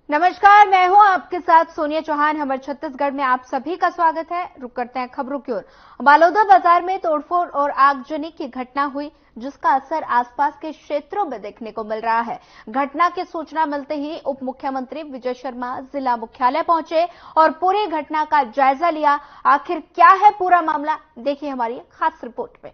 नमस्कार, मैं हूं आपके साथ सोनिया चौहान। हमारे छत्तीसगढ़ में आप सभी का स्वागत है। रुक करते हैं खबरों की ओर। बालोदा बाजार में तोड़फोड़ और आगजनी की घटना हुई, जिसका असर आसपास के क्षेत्रों में देखने को मिल रहा है। घटना की सूचना मिलते ही उप मुख्यमंत्री विजय शर्मा जिला मुख्यालय पहुंचे और पूरी घटना का जायजा लिया। आखिर क्या है पूरा मामला, देखिए हमारी खास रिपोर्ट में।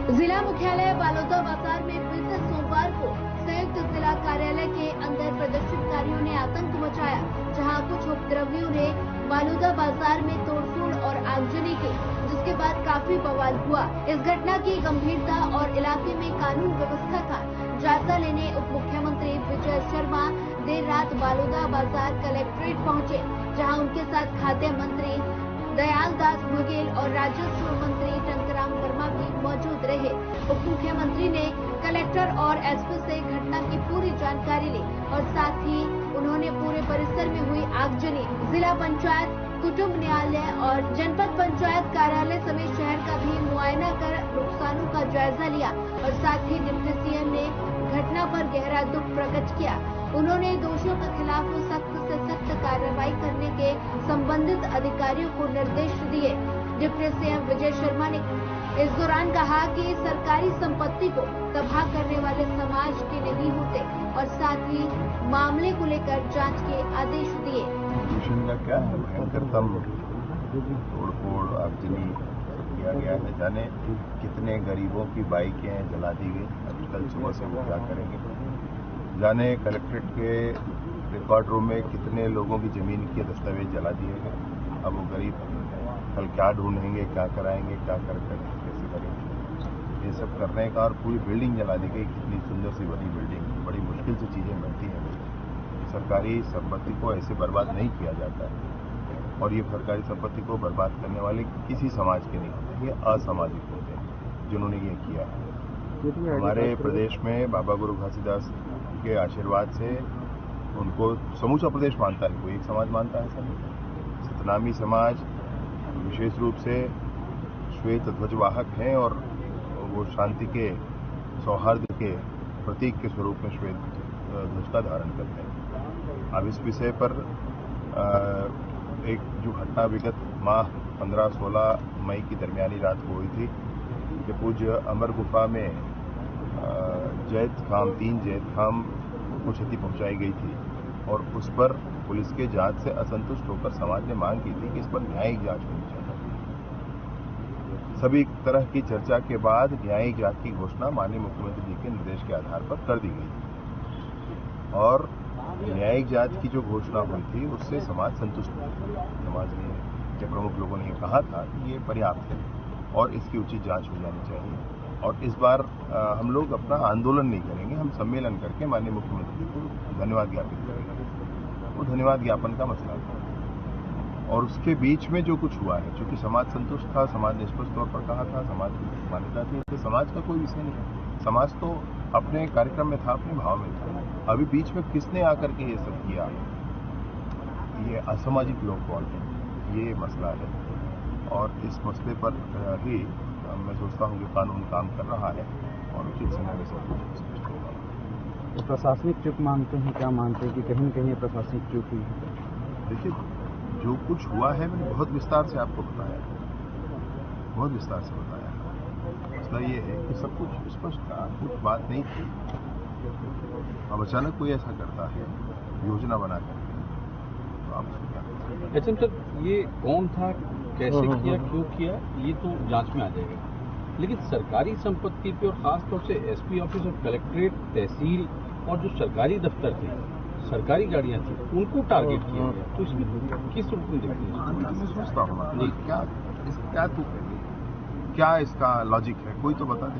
जिला मुख्यालय बालोदा बाजार में बीते सोमवार को संयुक्त जिला कार्यालय के अंदर प्रदर्शनकारियों ने आतंक मचाया, जहां कुछ उपद्रवियों ने बालोदा बाजार में तोड़फोड़ और आगजनी की, जिसके बाद काफी बवाल हुआ। इस घटना की गंभीरता और इलाके में कानून व्यवस्था का जायजा लेने उप मुख्यमंत्री विजय शर्मा देर रात बालोदा बाजार कलेक्ट्रेट पहुंचे, जहां उनके साथ खाद्य मंत्री दयाल दास बघेल और राजस्व मंत्री टंकराम वर्मा भी मौजूद रहे। उप मुख्यमंत्री ने कलेक्टर और एसपी से घटना की पूरी जानकारी ली और साथ ही उन्होंने पूरे परिसर में हुई आगजनी, जिला पंचायत, कुटुंब न्यायालय और जनपद पंचायत कार्यालय समेत शहर का भी मुआयना कर नुकसानों का जायजा लिया और साथ ही डिप्टी सीएम ने घटना पर गहरा दुख प्रकट किया। उन्होंने दोषियों के खिलाफ सख्त से सख्त कार्रवाई करने के संबंधित अधिकारियों को निर्देश दिए। डिप्टी सीएम विजय शर्मा ने इस दौरान कहा कि सरकारी संपत्ति को तबाह करने वाले समाज के नहीं होते और साथ ही मामले को लेकर जांच के आदेश दिए। प्रदूषण का क्या है, भयंकरतम तोड़फोड़ आगजनी किया गया है। जाने कितने गरीबों की बाइकें जला दी गई। अभी कल सुबह से वो क्या करेंगे, जाने कलेक्ट्रेट के रिकॉर्ड रूम में कितने लोगों की जमीन के दस्तावेज जला दिए गए। अब वो गरीब कल क्या ढूंढेंगे, क्या कराएंगे, क्या कैसे करेंगे, ये सब करने का। और पूरी बिल्डिंग जला दी गई, कितनी सुंदर सी बड़ी बिल्डिंग, बड़ी मुश्किल से चीजें बनती हैं। सरकारी संपत्ति को ऐसे बर्बाद नहीं किया जाता है और ये सरकारी संपत्ति को बर्बाद करने वाले किसी समाज के नहीं होते, ये असामाजिक होते हैं जिन्होंने ये किया है। हमारे प्रदेश में बाबा गुरु घासीदास के आशीर्वाद से उनको समूचा प्रदेश मानता है, कोई एक समाज मानता है सब। सतनामी समाज विशेष रूप से श्वेत ध्वजवाहक हैं और वो शांति के, सौहार्द के प्रतीक के स्वरूप में श्वेत ध्वज का धारण करते हैं। अब इस विषय पर एक जो घटना विगत माह 15-16 मई की दरमियानी रात को हुई थी कि पूज्य अमर गुफा में तीन जैत खाम को क्षति पहुंचाई गई थी और उस पर पुलिस के जांच से असंतुष्ट होकर समाज ने मांग की थी कि इस पर न्यायिक जांच होनी चाहिए। सभी तरह की चर्चा के बाद न्यायिक जांच की घोषणा माननीय मुख्यमंत्री जी के निर्देश के आधार पर कर दी गई थी और न्यायिक जांच की जो घोषणा हुई थी उससे समाज संतुष्ट था। समाज के प्रमुख लोगों ने कहा था कि ये पर्याप्त है और इसकी उचित जांच हो जानी चाहिए। और इस बार हम लोग अपना आंदोलन नहीं करेंगे, हम सम्मेलन करके माननीय मुख्यमंत्री को धन्यवाद ज्ञापित करेंगे। वो धन्यवाद ज्ञापन का मसला था और उसके बीच में जो कुछ हुआ है, चूंकि समाज संतुष्ट था, समाज ने स्पष्ट तौर पर कहा था, समाज की मान्यता थी, तो समाज का कोई विषय नहीं। समाज तो अपने कार्यक्रम में था, अपने भाव में था। अभी बीच में किसने आकर के ये सब किया, ये असामाजिक लोग कौन है, ये मसला है और इस मसले पर ही मैं सोचता हूँ कि कानून काम कर रहा है और उचित समय में सब कुछ स्पष्ट होगा। तो प्रशासनिक चूक मानते हैं, क्या मानते हैं कि कहीं न कहीं प्रशासनिक चूक हुई है? देखिए, जो कुछ हुआ है मैंने बहुत विस्तार से आपको बताया, बहुत विस्तार से बताया। मसला ये है कि सब कुछ स्पष्ट था, कुछ बात नहीं थी। अब अचानक कोई ऐसा करता है योजना बना करके, तो आप उसको क्या करें? अच्छा सर, ये कौन था, कैसे किया, क्यों किया, ये तो जांच में आ जाएगा, लेकिन सरकारी संपत्ति पे और खासतौर से एसपी ऑफिस और कलेक्ट्रेट, तहसील और जो सरकारी दफ्तर थे, सरकारी गाड़ियां थी, उनको टारगेट किया गया, तो इसमें किस रूप में देखते हैं? मैं सोचता हूँ क्या इसका लॉजिक है, कोई तो बता दे।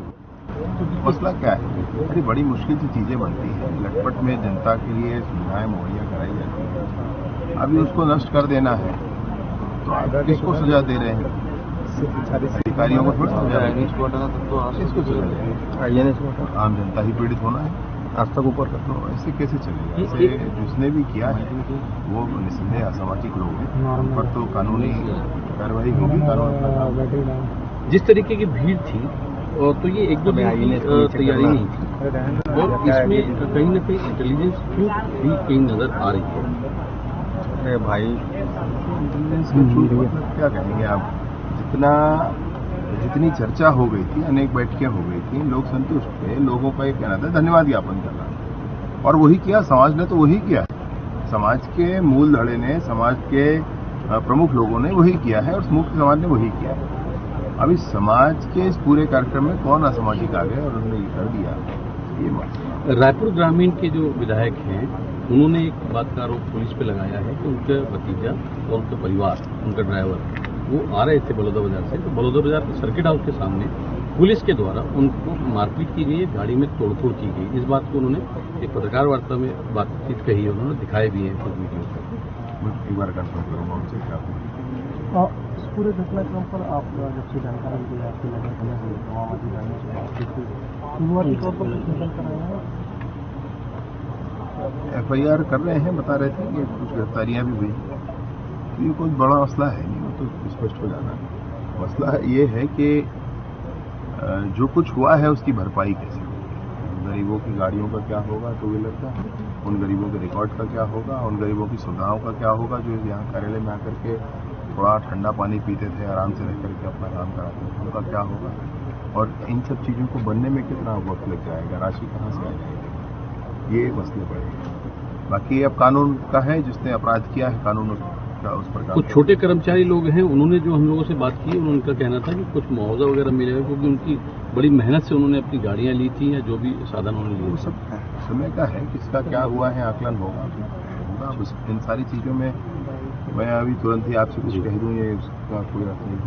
मसला क्या है? बड़ी बड़ी मुश्किल से चीजें बनती हैं, लटपट में जनता के लिए सुविधाएं मुहैया कराई जाती हैं, अभी उसको नष्ट कर देना है तो किसको सजा दे रहे हैं? अधिकारियों को थोड़ी सजा दे रहे हैं, किसको सजा दे रहे हैं? आम जनता ही पीड़ित होना है। आज तक ऊपर तो ऐसे कैसे चलेगा? ऐसे जिसने भी किया है वो निस्संदेह असामाजिक लोग हैं, उन पर तो कानूनी कार्रवाई होगी। कानून जिस तरीके की भीड़ थी तो ये एक दो दिन की तैयारी नहीं थी और इसमें कहीं ना कहीं इंटेलिजेंस चूक भी कहीं नजर आ रही है। अरे भाई क्या कहेंगे आप, जितनी चर्चा हो गई थी, अनेक बैठकें हो गई थी, लोग संतुष्ट थे, लोगों का ये कहना था धन्यवाद ज्ञापन करना, और वही किया समाज ने, तो वही किया, समाज के मूल धड़े ने, समाज के प्रमुख लोगों ने वही किया है और समूह समाज ने वही किया है। अब इस समाज के इस पूरे कार्यक्रम में कौन असामाजिक आ गए और उन्होंने ये कर दिया, ये मत। रायपुर ग्रामीण के जो विधायक हैं उन्होंने एक बात का आरोप पुलिस पे लगाया है कि उनका भतीजा और उनका परिवार, उनका ड्राइवर, वो आ रहे थे बलौदा बाजार से, तो बलौदा बाजार के सर्किट हाउस के सामने पुलिस के द्वारा उनको मारपीट की गई है, गाड़ी में तोड़फोड़ की गई। इस बात को उन्होंने एक पत्रकार वार्ता में बातचीत कही है, उन्होंने दिखाए भी हैं कुछ वीडियो। एक बार कंफर्म करूंगा उनसे क्या इस पूरे घटनाक्रम पर आप जब से जानकारी दी आपकी नजर बने हुए माओवादी जाने से शुरुआती तौर पर निकल कर आए हैं, FIR कर रहे हैं, बता रहे थे कि कुछ गिरफ्तारियां भी हुई, तो ये कोई बड़ा मसला है नहीं, वो तो स्पष्ट हो जाना है। मसला ये है कि जो कुछ हुआ है उसकी भरपाई कैसे होगी, गरीबों की गाड़ियों का क्या होगा, टू व्हीलर का, उन गरीबों के रिकॉर्ड का क्या होगा, उन गरीबों की सुविधाओं का क्या होगा जो यहाँ कार्यालय में आकर के थोड़ा ठंडा पानी पीते थे, आराम से रह करके अपना काम कराते थे, उनका क्या होगा, और इन सब चीज़ों को बनने में कितना वक्त लग जाएगा, राशि कहाँ से आ जाएगी, ये मसले पड़ेंगे। बाकी अब कानून का है, जिसने अपराध किया है कानून का उस पर कुछ छोटे कर्मचारी लोग हैं, उन्होंने जो हम लोगों से बात की, उनका कहना था कि कुछ मुआवजा वगैरह मिलेगा क्योंकि उनकी बड़ी मेहनत से उन्होंने अपनी गाड़ियां ली थी या जो भी साधन उन्होंने लिए। वो सब समय का है, किसका क्या हुआ है आकलन होगा। इन सारी चीज़ों में मैं अभी तुरंत ही आपसे कुछ कह दूँ, ये उसका कोई अर्थ नहीं।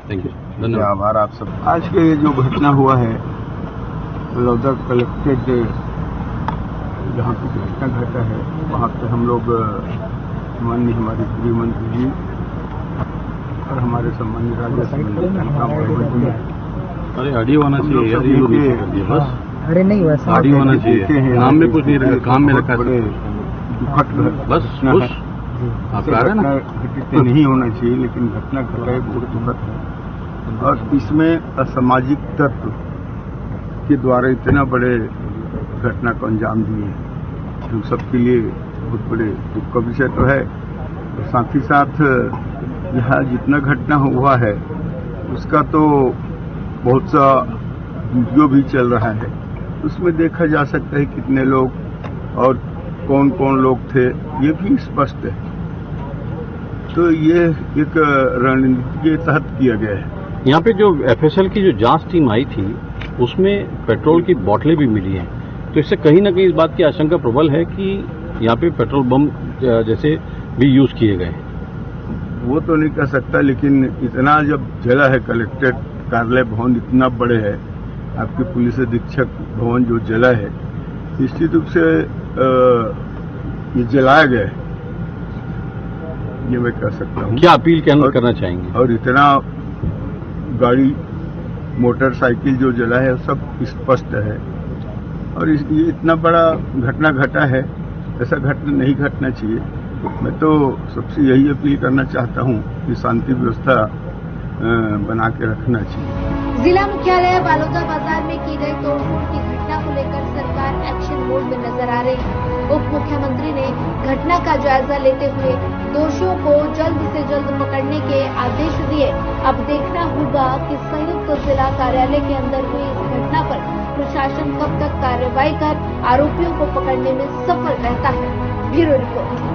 थैंक यू, धन्यवाद। आभार आप सब। आज के ये जो घटना हुआ है बलौदा कलेक्टेड, जहाँ पे घटना घटा है, वहाँ पे हम लोग माननीय हमारे गृह मंत्री जी और हमारे सम्मानित राज्य मंत्री, अरे ऑडियो होना चाहिए यार, ये नीचे कर दिया बस। अरे नहीं वैसा ऑडियो होना चाहिए, नाम में कुछ नहीं रखा, काम में रखा बड़े दुखद बस खुश आप कह रहे हैं ना। घटित नहीं होना चाहिए, लेकिन घटना घटा है बहुत दुखद है, और इसमें असामाजिक तत्व के द्वारा इतना बड़े घटना को अंजाम दिए, हम सबके लिए बहुत बड़े दुख का विषय तो है। और साथ ही साथ यहाँ जितना घटना हुआ है उसका तो बहुत सा वीडियो भी चल रहा है, उसमें देखा जा सकता है कितने लोग और कौन कौन लोग थे, ये भी स्पष्ट है। तो ये एक रणनीति के तहत किया गया है। यहाँ पे जो FSL की जो जांच टीम आई थी उसमें पेट्रोल की बोतलें भी मिली हैं, तो इससे कहीं ना कहीं इस बात की आशंका प्रबल है कि यहाँ पे पेट्रोल बम जैसे भी यूज किए गए। वो तो नहीं कह सकता, लेकिन इतना जब जला है, कलेक्ट्रेट कार्यालय भवन इतना बड़े है, आपके पुलिस अधीक्षक भवन जो जला है, निश्चित रूप से ये जलाया गया है, ये मैं कह सकता हूँ। क्या अपील करना चाहेंगे? और इतना गाड़ी मोटरसाइकिल जो जला है सब स्पष्ट है, और ये इतना बड़ा घटना घटा है, ऐसा घटना नहीं घटना चाहिए। मैं तो सबसे यही अपील करना चाहता हूँ कि शांति व्यवस्था बना के रखना चाहिए। जिला मुख्यालय बालोदा बाजार में की गई तोड़फोड़ की घटना को लेकर सरकार एक्शन मोड में नजर आ रही है। उप मुख्यमंत्री ने घटना का जायजा लेते हुए दोषियों को जल्द से जल्द पकड़ने के आदेश दिए। अब देखना होगा कि संयुक्त जिला कार्यालय के अंदर हुई इस घटना पर प्रशासन कब तक कार्रवाई कर आरोपियों को पकड़ने में सफल रहता है। Bureau report.